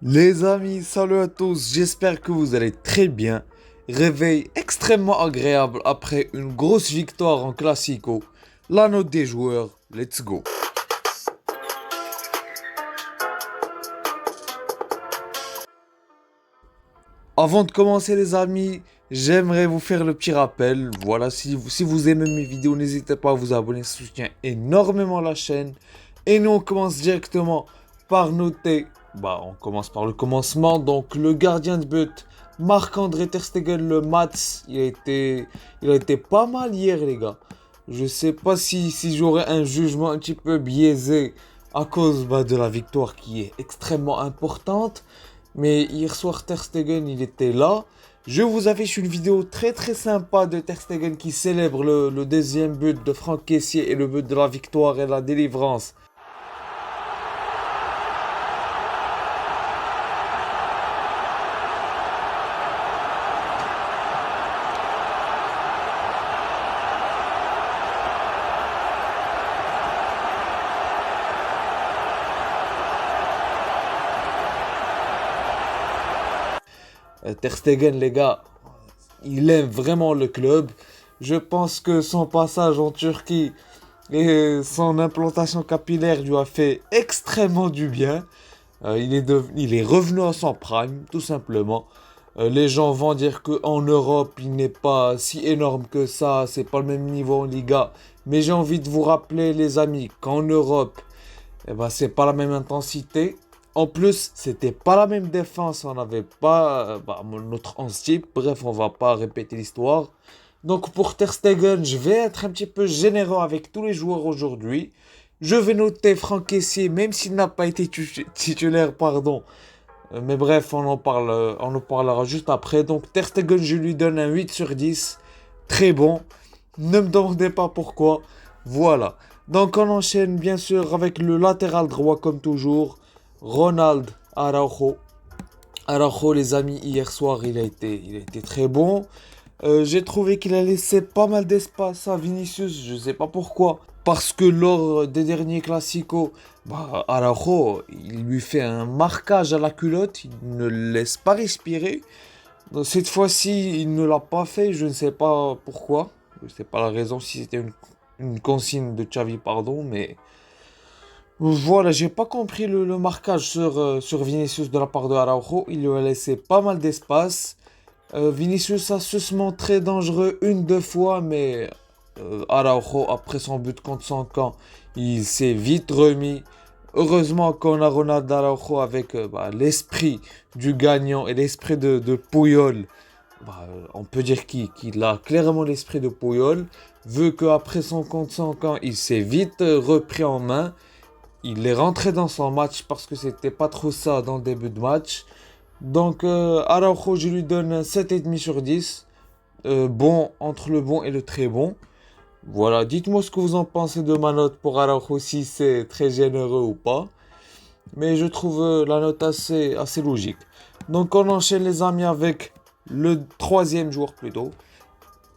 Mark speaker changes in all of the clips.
Speaker 1: Les amis, salut à tous, j'espère que vous allez très bien. Réveil extrêmement agréable après une grosse victoire en Classico. La note des joueurs, let's go. Avant de commencer les amis, j'aimerais vous faire le petit rappel. Voilà, si vous aimez mes vidéos, n'hésitez pas à vous abonner, ça soutient énormément la chaîne. Et nous on commence directement par noter. On commence par le commencement. Donc le gardien de but, Marc-André Ter Stegen, le Mats, il a été pas mal hier les gars. Je sais pas si j'aurais un jugement un petit peu biaisé à cause de la victoire qui est extrêmement importante. Mais hier soir, Ter Stegen, il était là. Je vous affiche une vidéo très très sympa de Ter Stegen qui célèbre le deuxième but de Franck Kessié et le but de la victoire et la délivrance. Ter Stegen, les gars, il aime vraiment le club. Je pense que son passage en Turquie et son implantation capillaire lui a fait extrêmement du bien. Il est revenu à son prime, tout simplement. Les gens vont dire qu'en Europe, il n'est pas si énorme que ça, c'est pas le même niveau en Liga. Mais j'ai envie de vous rappeler, les amis, qu'en Europe, c'est pas la même intensité. En plus, c'était pas la même défense, on n'avait pas notre 11 type. Bref, on va pas répéter l'histoire. Donc pour Ter Stegen, je vais être un petit peu généreux avec tous les joueurs aujourd'hui. Je vais noter Franck Kessié, même s'il n'a pas été titulaire, pardon. Mais bref, on en parlera juste après. Donc Ter Stegen, je lui donne un 8 sur 10. Très bon. Ne me demandez pas pourquoi. Voilà. Donc on enchaîne bien sûr avec le latéral droit comme toujours. Ronald Araujo. Araujo, les amis, hier soir, il a été très bon. J'ai trouvé qu'il a laissé pas mal d'espace à Vinicius, je sais pas pourquoi. Parce que lors des derniers Clasico, Araujo, il lui fait un marquage à la culotte, il ne le laisse pas respirer. Donc, cette fois-ci, il ne l'a pas fait, je ne sais pas pourquoi. Je ne sais pas la raison, si c'était une consigne de Xavi, pardon, mais... Voilà, j'ai pas compris le marquage sur Vinicius de la part de Araujo. Il lui a laissé pas mal d'espace. Vinicius a su se montrer dangereux une, deux fois, mais Araujo, après son but contre son camp, il s'est vite remis. Heureusement qu'on a Ronaldo Araujo avec l'esprit du gagnant et l'esprit de Puyol. On peut dire qu'il a clairement l'esprit de Puyol, vu qu'après son contre son camp, il s'est vite repris en main. Il est rentré dans son match parce que c'était pas trop ça dans le début de match. Donc Araujo, je lui donne un 7,5 sur 10. Bon, entre le bon et le très bon. Voilà, dites-moi ce que vous en pensez de ma note pour Araujo, si c'est très généreux ou pas. Mais je trouve la note assez logique. Donc on enchaîne les amis avec le troisième joueur plutôt.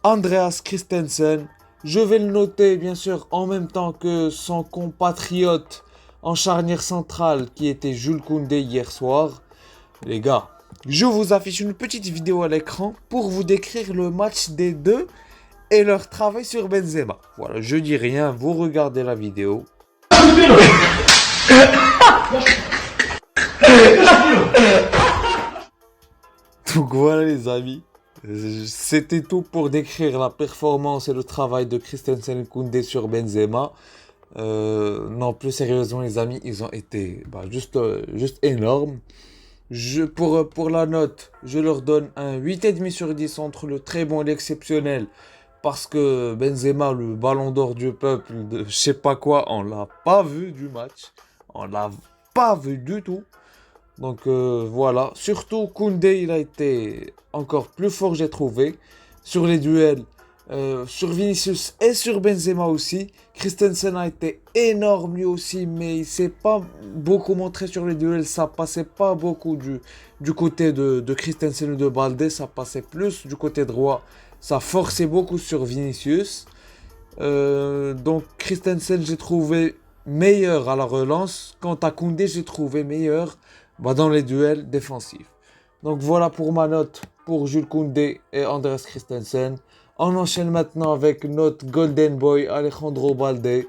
Speaker 1: Andreas Christensen. Je vais le noter bien sûr en même temps que son compatriote en charnière centrale qui était Jules Koundé hier soir. Les gars, je vous affiche une petite vidéo à l'écran pour vous décrire le match des deux et leur travail sur Benzema. Voilà, je dis rien, vous regardez la vidéo. Donc voilà les amis, c'était tout pour décrire la performance et le travail de Christensen et Koundé sur Benzema. Non, plus sérieusement les amis, ils ont été juste énormes. Pour la note, je leur donne un 8,5 sur 10 entre le très bon et l'exceptionnel. Parce que Benzema, le ballon d'or du peuple, de je sais pas quoi, on l'a pas vu du match. On l'a pas vu du tout. Donc voilà. Surtout Koundé, il a été encore plus fort, j'ai trouvé. Sur les duels, sur Vinicius et sur Benzema aussi. Christensen a été énorme lui aussi, mais il s'est pas beaucoup montré sur les duels. Ça passait pas beaucoup du côté de Christensen ou de Balde. Ça passait plus du côté droit. Ça forçait beaucoup sur Vinicius. Donc Christensen, j'ai trouvé meilleur à la relance. Quant à Koundé, j'ai trouvé meilleur dans les duels défensifs. Donc voilà pour ma note pour Jules Koundé et Andreas Christensen. On enchaîne maintenant avec notre Golden Boy Alejandro Balde.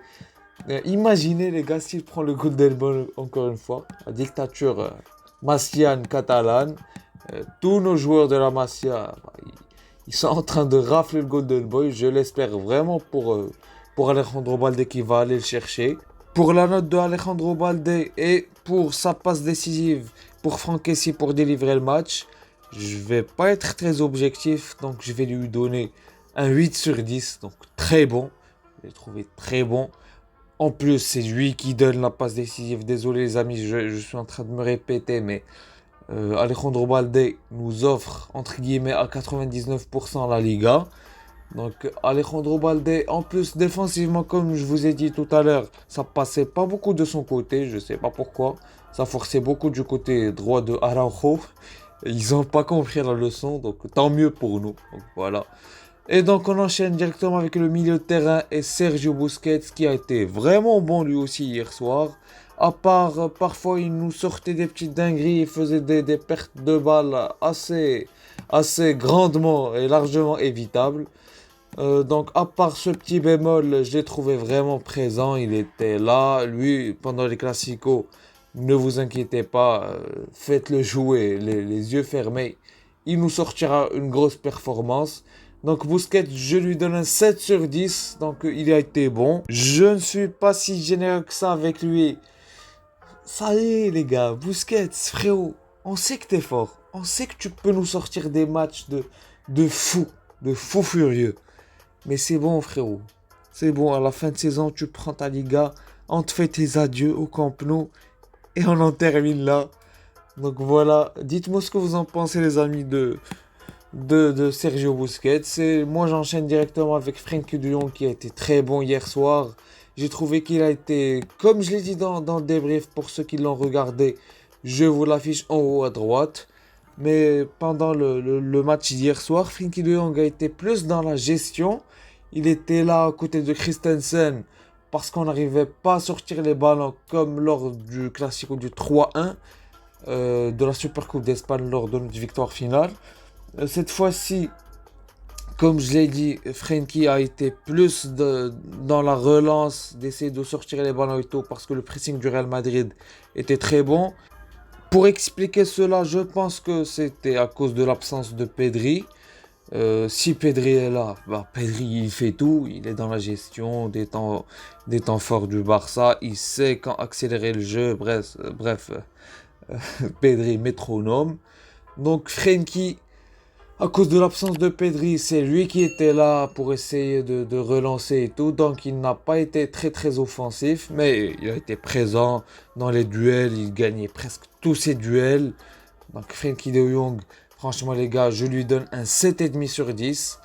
Speaker 1: Imaginez les gars s'il prend le Golden Boy encore une fois, la dictature massiane catalane. Tous nos joueurs de la Masia, ils sont en train de rafler le Golden Boy. Je l'espère vraiment pour Alejandro Balde qui va aller le chercher. Pour la note de Alejandro Balde et pour sa passe décisive pour Franck Kessié pour délivrer le match, je vais pas être très objectif, donc je vais lui donner un 8 sur 10, donc très bon. Je l'ai trouvé très bon. En plus, c'est lui qui donne la passe décisive. Désolé les amis, je suis en train de me répéter, mais Alejandro Balde nous offre, entre guillemets, à 99% la Liga. Donc Alejandro Balde, en plus défensivement, comme je vous ai dit tout à l'heure, ça passait pas beaucoup de son côté, je sais pas pourquoi. Ça forçait beaucoup du côté droit de Araujo. Ils ont pas compris la leçon, donc tant mieux pour nous. Donc voilà. Et donc on enchaîne directement avec le milieu de terrain et Sergio Busquets qui a été vraiment bon lui aussi hier soir. À part parfois il nous sortait des petites dingueries, il faisait des pertes de balles assez grandement et largement évitables. Donc à part ce petit bémol, je l'ai trouvé vraiment présent, il était là, lui pendant les classicos, ne vous inquiétez pas, faites-le jouer les yeux fermés, il nous sortira une grosse performance. Donc Busquets, je lui donne un 7 sur 10, donc il a été bon. Je ne suis pas si généreux que ça avec lui. Ça y est les gars, Busquets, frérot, on sait que t'es fort, on sait que tu peux nous sortir des matchs de fou, de fou furieux. Mais c'est bon, frérot. C'est bon, à la fin de saison, tu prends ta Liga, on te fait tes adieux au Camp Nou et on en termine là. Donc voilà, dites-moi ce que vous en pensez, les amis, de Sergio Busquets. Moi, j'enchaîne directement avec Frenkie de Jong qui a été très bon hier soir. J'ai trouvé qu'il a été, comme je l'ai dit dans le débrief, pour ceux qui l'ont regardé, je vous l'affiche en haut à droite. Mais pendant le match d'hier soir, Frenkie de Jong a été plus dans la gestion. Il était là à côté de Christensen parce qu'on n'arrivait pas à sortir les ballons comme lors du Classico du 3-1 de la Supercoupe d'Espagne lors de notre victoire finale. Cette fois-ci, comme je l'ai dit, Frenkie a été plus dans la relance, d'essayer de sortir les ballons et tout parce que le pressing du Real Madrid était très bon. Pour expliquer cela, je pense que c'était à cause de l'absence de Pedri. Si Pedri est là, Pedri il fait tout, il est dans la gestion des temps forts du Barça, il sait quand accélérer le jeu, bref, Pedri métronome. Donc Frenkie, à cause de l'absence de Pedri, c'est lui qui était là pour essayer de relancer et tout, donc il n'a pas été très très offensif, mais il a été présent dans les duels, il gagnait presque tous ses duels. Donc Frenkie de Jong, franchement les gars, je lui donne un 7,5 sur 10.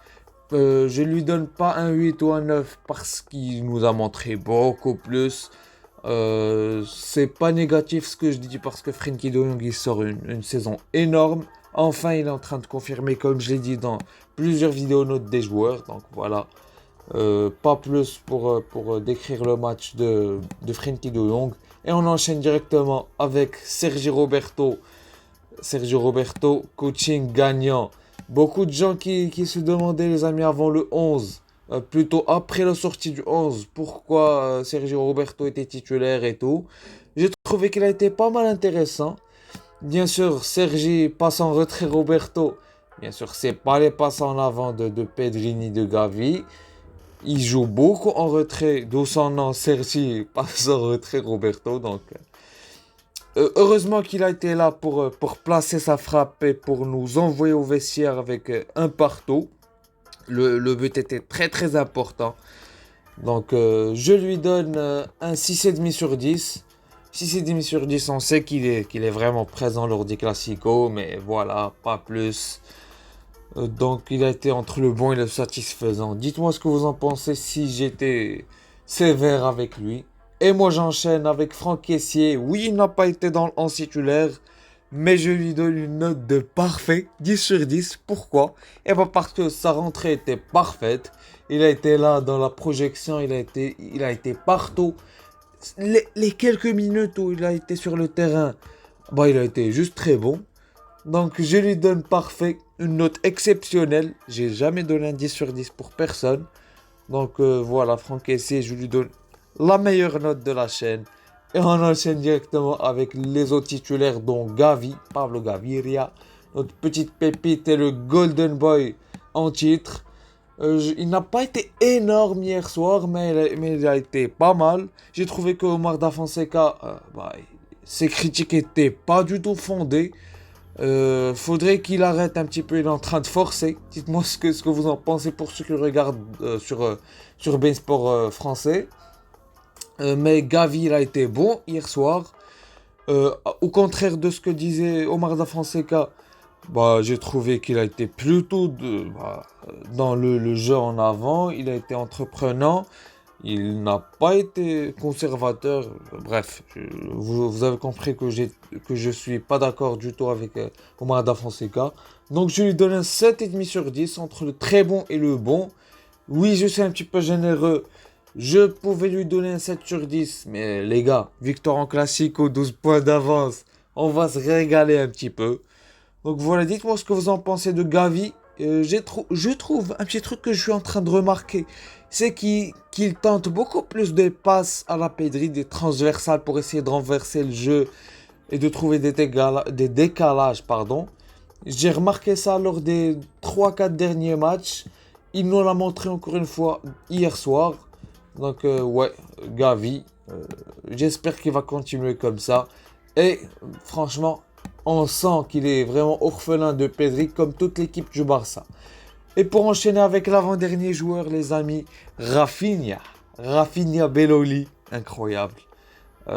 Speaker 1: Je lui donne pas un 8 ou un 9 parce qu'il nous a montré beaucoup plus. C'est pas négatif ce que je dis parce que Frenkie de Jong il sort une saison énorme. Enfin, il est en train de confirmer, comme je l'ai dit dans plusieurs vidéos notes des joueurs. Donc voilà, pas plus pour décrire le match de Frenkie de Jong. Et on enchaîne directement avec Sergio Roberto. Sergio Roberto, coaching gagnant. Beaucoup de gens qui se demandaient, les amis, avant le 11, plutôt après la sortie du 11, pourquoi Sergio Roberto était titulaire et tout. J'ai trouvé qu'il a été pas mal intéressant. Bien sûr, Sergi passe en retrait Roberto. Bien sûr, c'est pas les passes en avant de Pedri ni de Gavi. Il joue beaucoup en retrait, d'où son nom, Sergi passe en retrait Roberto. Donc, heureusement qu'il a été là pour placer sa frappe et pour nous envoyer au vestiaire avec un partout. Le but était très très important. Donc, je lui donne un 6,5 sur 10. 6,5 sur 10, on sait qu'il est vraiment présent lors des classicos, mais voilà, pas plus. Donc il a été entre le bon et le satisfaisant. Dites-moi ce que vous en pensez si j'étais sévère avec lui. Et moi j'enchaîne avec Franck Kessié. Oui, il n'a pas été dans le 11 titulaire, mais je lui donne une note de parfait, 10 sur 10. Pourquoi? Et bien parce que sa rentrée était parfaite. Il a été là dans la projection, il a été partout. Les quelques minutes où il a été sur le terrain, bah, il a été juste très bon. Donc je lui donne parfait, une note exceptionnelle. J'ai jamais donné un 10 sur 10 pour personne. Donc voilà, Franck Kessié, je lui donne la meilleure note de la chaîne. Et on enchaîne directement avec les autres titulaires, dont Gavi, Pablo Gaviria, notre petite pépite et le Golden Boy en titre. Il n'a pas été énorme hier soir, mais il a été pas mal. J'ai trouvé que Omar Da Fonseca, ses critiques étaient pas du tout fondées. Faudrait qu'il arrête un petit peu, il est en train de forcer. Dites-moi ce que vous en pensez pour ceux qui regardent sur Bein Sport français. Mais Gavi, il a été bon hier soir. Au contraire de ce que disait Omar Da Fonseca, j'ai trouvé qu'il a été plutôt dans le jeu en avant. Il a été entreprenant. Il n'a pas été conservateur. Bref, vous avez compris que je suis pas d'accord du tout avec Omar Da Fonseca. Donc je lui donne un 7,5 sur 10 entre le très bon et le bon. Oui, je suis un petit peu généreux. Je pouvais lui donner un 7 sur 10. Mais les gars, victoire en classico, 12 points d'avance. On va se régaler un petit peu. Donc voilà, dites-moi ce que vous en pensez de Gavi. Je trouve un petit truc que je suis en train de remarquer, c'est qu'il tente beaucoup plus de passes à la Pedri, des transversales pour essayer de renverser le jeu et de trouver des décalages, pardon. J'ai remarqué ça lors des 3-4 derniers matchs. Il nous l'a montré encore une fois hier soir. Donc ouais, Gavi, j'espère qu'il va continuer comme ça. Et franchement, on sent qu'il est vraiment orphelin de Pedri comme toute l'équipe du Barça. Et pour enchaîner avec l'avant-dernier joueur, les amis, Rafinha. Rafinha Belloli, incroyable.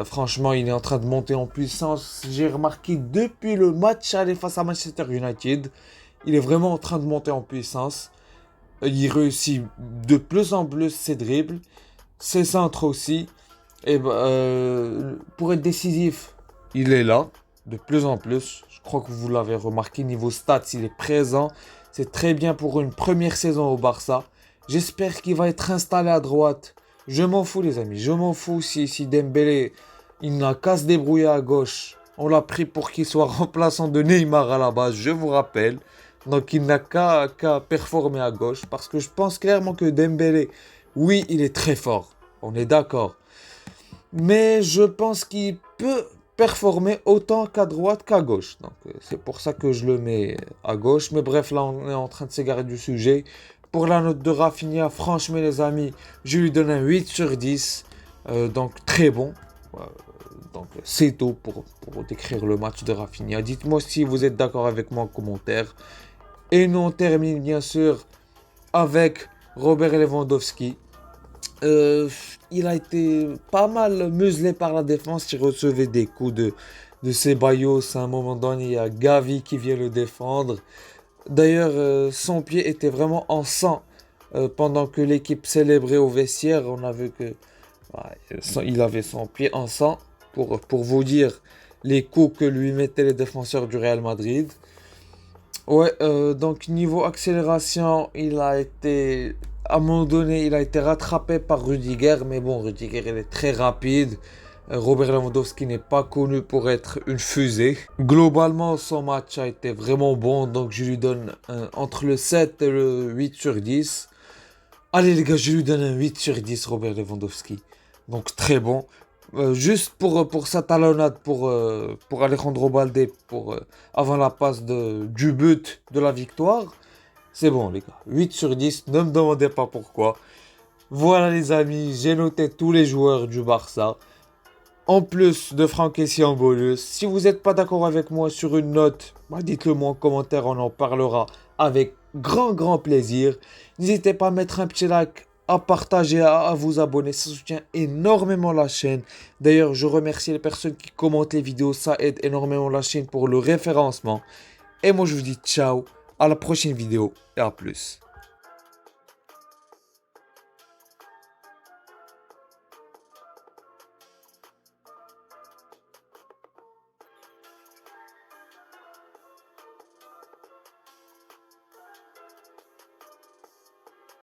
Speaker 1: Franchement, il est en train de monter en puissance. J'ai remarqué depuis le match aller face à Manchester United, il est vraiment en train de monter en puissance. Il réussit de plus en plus ses dribbles, ses centres aussi. Et pour être décisif, il est là. De plus en plus, je crois que vous l'avez remarqué, niveau stats, il est présent. C'est très bien pour une première saison au Barça. J'espère qu'il va être installé à droite. Je m'en fous les amis, je m'en fous si Dembélé, il n'a qu'à se débrouiller à gauche. On l'a pris pour qu'il soit remplaçant de Neymar à la base, je vous rappelle. Donc il n'a qu'à performer à gauche. Parce que je pense clairement que Dembélé, oui, il est très fort. On est d'accord. Mais je pense qu'il peut performer autant qu'à droite qu'à gauche. Donc c'est pour ça que je le mets à gauche. Mais bref, là on est en train de s'égarer du sujet. Pour la note de Rafinha, franchement les amis, je lui donne un 8 sur 10. Donc très bon. Donc c'est tout pour décrire le match de Rafinha. Dites-moi si vous êtes d'accord avec moi en commentaire. Et nous on termine bien sûr avec Robert Lewandowski. Il a été pas mal muselé par la défense. Il recevait des coups de Ceballos. À un moment donné, il y a Gavi qui vient le défendre. D'ailleurs, son pied était vraiment en sang pendant que l'équipe célébrait au vestiaire. On a vu que il avait son pied en sang pour vous dire les coups que lui mettaient les défenseurs du Real Madrid. Ouais, donc niveau accélération, à un moment donné, il a été rattrapé par Rudiger, mais bon, Rudiger, il est très rapide. Robert Lewandowski n'est pas connu pour être une fusée. Globalement, son match a été vraiment bon, donc je lui donne entre le 7 et le 8 sur 10. Allez les gars, je lui donne un 8 sur 10, Robert Lewandowski. Donc très bon. Juste pour sa talonnade pour Alejandro Balde avant la passe du but de la victoire. C'est bon les gars, 8 sur 10, ne me demandez pas pourquoi. Voilà les amis, j'ai noté tous les joueurs du Barça. En plus de Franck Kessié en bonus. Si vous n'êtes pas d'accord avec moi sur une note, dites-le moi en commentaire, on en parlera avec grand plaisir. N'hésitez pas à mettre un petit like, à partager, à vous abonner, ça soutient énormément la chaîne. D'ailleurs, je remercie les personnes qui commentent les vidéos, ça aide énormément la chaîne pour le référencement. Et moi je vous dis ciao, à la prochaine vidéo et à plus.